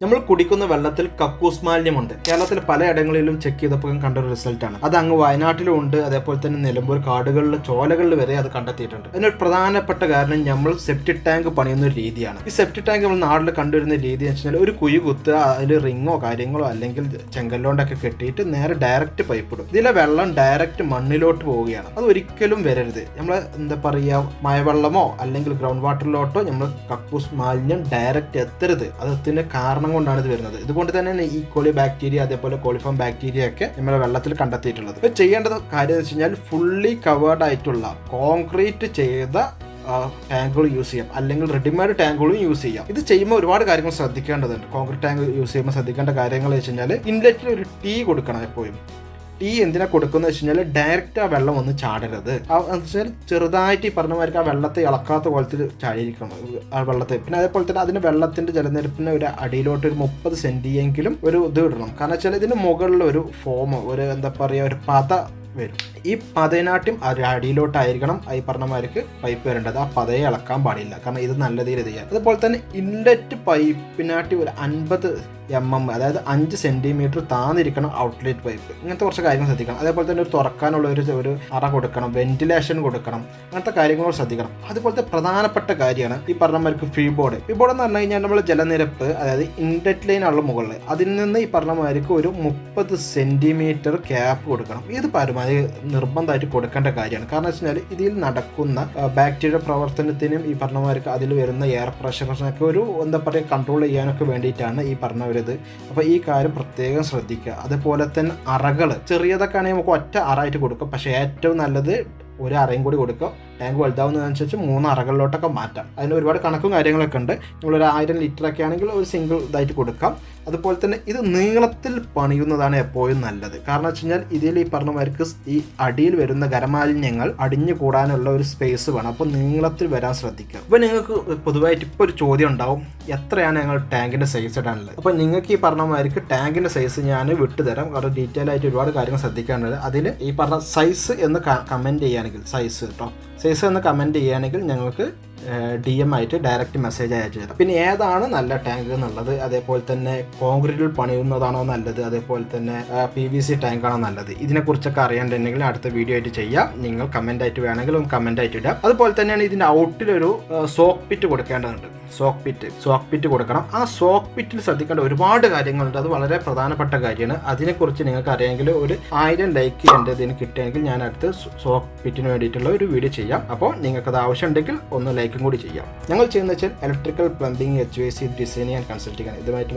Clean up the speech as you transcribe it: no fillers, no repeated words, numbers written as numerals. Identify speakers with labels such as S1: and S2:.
S1: നമ്മൾ കുടിക്കുന്ന വെള്ളത്തിൽ കക്കൂസ് മാലിന്യമുണ്ട്. കേരളത്തിൽ പലയിടങ്ങളിലും ചെക്ക് ചെയ്തപ്പോൾ കണ്ടൊരു റിസൾട്ടാണ്. അത് അങ്ങ് വയനാട്ടിലും ഉണ്ട്, അതേപോലെ തന്നെ നിലമ്പൂർ കാടുകളിലെ ചോലകളിൽ വരെ അത് കണ്ടെത്തിയിട്ടുണ്ട്. അതിനൊരു പ്രധാനപ്പെട്ട കാരണം നമ്മൾ സെപ്റ്റിക് ടാങ്ക് പണിയുന്ന ഒരു രീതിയാണ്. ഈ സെപ്റ്റിക് ടാങ്ക് നമ്മൾ നാട്ടിൽ കണ്ടുവരുന്ന രീതി എന്ന് വെച്ചാൽ ഒരു കുഴി കുത്തുക, അതിൽ റിങ്ങോ കാര്യങ്ങളോ അല്ലെങ്കിൽ ചെങ്കല്ലോണ്ടൊക്കെ കെട്ടിയിട്ട് നേരെ ഡയറക്റ്റ് പൈപ്പ് ഇടും. ഇതിലെ വെള്ളം ഡയറക്റ്റ് മണ്ണിലോട്ട് പോവുകയാണ്. അത് ഒരിക്കലും വരരുത്. നമ്മൾ എന്താ പറയുക, മഴവെള്ളമോ അല്ലെങ്കിൽ ഗ്രൗണ്ട് വാട്ടറിലോട്ടോ നമ്മൾ കക്കൂസ് മാലിന്യം ഡയറക്റ്റ് എത്തരുത്. അതിന്റെ കാരണം കൊണ്ടാണ് ഇത് വരുന്നത്. ഇതുകൊണ്ട് തന്നെ ഈ കോളി ബാക്ടീരിയ അതേപോലെ കോളിഫോം ബാക്ടീരിയ ഒക്കെ നമ്മുടെ വെള്ളത്തിൽ കണ്ടെത്തിയിട്ടുള്ളത്. ഇപ്പൊ ചെയ്യേണ്ടത് കാര്യം എന്ന് വെച്ച് കഴിഞ്ഞാൽ ഫുള്ളി കവേർഡ് ആയിട്ടുള്ള കോൺക്രീറ്റ് ചെയ്ത ടാങ്കുകൾ യൂസ് ചെയ്യാം, അല്ലെങ്കിൽ റെഡിമെയ്ഡ് ടാങ്കുകളും യൂസ് ചെയ്യാം. ഇത് ചെയ്യുമ്പോൾ ഒരുപാട് കാര്യങ്ങൾ ശ്രദ്ധിക്കേണ്ടതുണ്ട്. കോൺക്രീറ്റ് ടാങ്ക് യൂസ് ചെയ്യുമ്പോൾ ശ്രദ്ധിക്കേണ്ട കാര്യങ്ങൾ വെച്ച് കഴിഞ്ഞാൽ ഇൻലെറ്റിൽ ഒരു ടീ കൊടുക്കണം എപ്പോഴും. ടീ എന്തിനാ കൊടുക്കുന്നത് വെച്ച് കഴിഞ്ഞാൽ ഡയറക്റ്റ് ആ വെള്ളം ഒന്ന് ചാടരുത്. വെച്ചാൽ ചെറുതായിട്ട് ഈ പറഞ്ഞമാർക്ക് ആ വെള്ളത്തെ ഇളക്കാത്ത പോലത്തിൽ ചാടിയിരിക്കണം ആ വെള്ളത്തെ. പിന്നെ അതേപോലെ തന്നെ അതിന് വെള്ളത്തിന്റെ ജലനിരപ്പിന് ഒരു അടിയിലോട്ട് ഒരു 30 സെന്റിയെങ്കിലും ഒരു ഇത് ഇടണം. കാരണം വെച്ചാൽ ഇതിന് മുകളിൽ ഒരു ഫോം, ഒരു എന്താ പറയുക, ഒരു പത വരും. ഈ പതനാട്ടും അടിയിലോട്ടായിരിക്കണം ഈ പറഞ്ഞമാർക്ക് പൈപ്പ് വരേണ്ടത്. ആ പതയെ ഇളക്കാൻ പാടില്ല, കാരണം ഇത് നല്ല രീതിയിൽ ചെയ്യാം. അതുപോലെ തന്നെ ഇൻലെറ്റ് പൈപ്പിനാട്ടി ഒരു 50 mm, അതായത് 5 സെന്റിമീറ്റർ താന്നിരിക്കണം ഔട്ട്ലെറ്റ് പൈപ്പ്. ഇങ്ങനത്തെ കുറച്ച് കാര്യങ്ങൾ ശ്രദ്ധിക്കണം. അതേപോലെ തന്നെ ഒരു തുറക്കാനുള്ള ഒരു അറ കൊടുക്കണം, വെന്റിലേഷൻ കൊടുക്കണം, അങ്ങനത്തെ കാര്യങ്ങളോട് ശ്രദ്ധിക്കണം. അതുപോലത്തെ പ്രധാനപ്പെട്ട കാര്യമാണ് ഈ പറഞ്ഞമാർക്ക് ഫീബോർഡ്. ഫീബോർഡ് എന്ന് പറഞ്ഞു കഴിഞ്ഞാൽ നമ്മൾ ജലനിരപ്പ്, അതായത് ഇൻലെറ്റ് ലൈനുള്ള മുകളിൽ അതിൽ നിന്ന് ഈ പറഞ്ഞമാർക്ക് ഒരു 30 സെന്റിമീറ്റർ ക്യാപ്പ് കൊടുക്കണം. ഇത് പരമാവധി നിർബന്ധമായിട്ട് കൊടുക്കേണ്ട കാര്യമാണ്. കാരണം വെച്ച് കഴിഞ്ഞാൽ ഇതിൽ നടക്കുന്ന ബാക്ടീരിയ പ്രവർത്തനത്തിനും ഈ പറഞ്ഞമാർക്ക് അതിൽ വരുന്ന എയർ പ്രഷറിനൊക്കെ ഒരു എന്താ പറയുക കൺട്രോൾ ചെയ്യാനൊക്കെ വേണ്ടിയിട്ടാണ് ഈ പറഞ്ഞ ഇത്. അപ്പോൾ ഈ കാര്യം പ്രത്യേകം ശ്രദ്ധിക്കുക. അതുപോലെ തന്നെ അറകൾ ചെറിയതൊക്കെ ആണെങ്കിൽ നമുക്ക് ഒറ്റ അറായിട്ട് കൊടുക്കാം, പക്ഷേ ഏറ്റവും നല്ലത് ഒരു അറയും കൂടി കൊടുക്കുക. ടാങ്ക് വലുതാവുന്നതനുസരിച്ച് 3 അറകളിലോട്ടൊക്കെ മാറ്റാം. അതിന് ഒരുപാട് കണക്കും കാര്യങ്ങളൊക്കെ ഉണ്ട്. നമ്മളൊരു 1000 ലിറ്ററൊക്കെ ആണെങ്കിൽ ഒരു സിംഗിൾ ഇതായിട്ട് കൊടുക്കാം. അതുപോലെ തന്നെ ഇത് നീളത്തിൽ പണിയുന്നതാണ് എപ്പോഴും നല്ലത്. കാരണം വെച്ച് കഴിഞ്ഞാൽ ഇതിൽ ഈ പറഞ്ഞമാർക്ക് ഈ അടിയിൽ വരുന്ന ഖരമാലിന്യങ്ങൾ അടിഞ്ഞു കൂടാനുള്ള ഒരു സ്പേസ് വേണം. അപ്പോൾ നീളത്തിൽ വരാൻ ശ്രദ്ധിക്കുക. അപ്പോൾ നിങ്ങൾക്ക് പൊതുവായിട്ട് ഇപ്പോൾ ഒരു ചോദ്യം ഉണ്ടാവും, എത്രയാണ് ഞങ്ങൾ ടാങ്കിൻ്റെ സൈസ് ഇടാനുള്ളത്? അപ്പോൾ നിങ്ങൾക്ക് ഈ പറഞ്ഞമാർക്ക് ടാങ്കിൻ്റെ സൈസ് ഞാൻ വിട്ടുതരാം. കാരണം ഡീറ്റെയിൽ ആയിട്ട് ഒരുപാട് കാര്യങ്ങൾ ശ്രദ്ധിക്കാനുള്ളത്. അതിൽ ഈ പറഞ്ഞ സൈസ് എന്ന് കമൻറ്റ് ചെയ്യുകയാണെങ്കിൽ, സൈസ് എന്ന് കമൻറ്റ് ചെയ്യുകയാണെങ്കിൽ ഞങ്ങൾക്ക് DM ആയിട്ട് ഡയറക്റ്റ് മെസ്സേജ് അയച്ചു തരാം. പിന്നെ ഏതാണ് നല്ല ടാങ്ക് എന്നുള്ളത്, അതേപോലെ തന്നെ കോൺക്രീറ്റിൽ പണിയുന്നതാണോ നല്ലത്, അതേപോലെ തന്നെ PVC ടാങ്കാണോ നല്ലത്, ഇതിനെക്കുറിച്ചൊക്കെ അറിയാണ്ടെങ്കിൽ അടുത്ത വീഡിയോ ആയിട്ട് ചെയ്യാം. നിങ്ങൾ കമൻ്റ് ആയിട്ട് വേണമെങ്കിൽ ഒന്ന് കമൻ്റ് ആയിട്ട് ഇടാം. അതുപോലെ തന്നെയാണ് ഇതിൻ്റെ ഔട്ടിലൊരു സോക്ക് പിറ്റ് കൊടുക്കേണ്ടതുണ്ട്. സോക്ക് പിറ്റ് കൊടുക്കണം. ആ സോക്ക് പിറ്റിൽ ശ്രദ്ധിക്കേണ്ട ഒരുപാട് കാര്യങ്ങളുണ്ട്. അത് വളരെ പ്രധാനപ്പെട്ട കാര്യമാണ്. അതിനെക്കുറിച്ച് നിങ്ങൾക്ക് അറിയാമെങ്കിൽ ഒരു 1000 ലൈക്ക് എൻ്റെ ഇതിന് കിട്ടുമെങ്കിൽ ഞാൻ അടുത്ത് സോക്ക് പിറ്റിന് വേണ്ടിയിട്ടുള്ള ഒരു വീഡിയോ ചെയ്യാം. അപ്പോൾ നിങ്ങൾക്കത് ആവശ്യമുണ്ടെങ്കിൽ ഒന്ന് ലൈക്കും കൂടി ചെയ്യാം. ഞങ്ങൾ ചെയ്യുന്നത് വെച്ചാൽ electrical, plumbing, HVAC designing and consulting ആണ്. ഇതുമായിട്ട്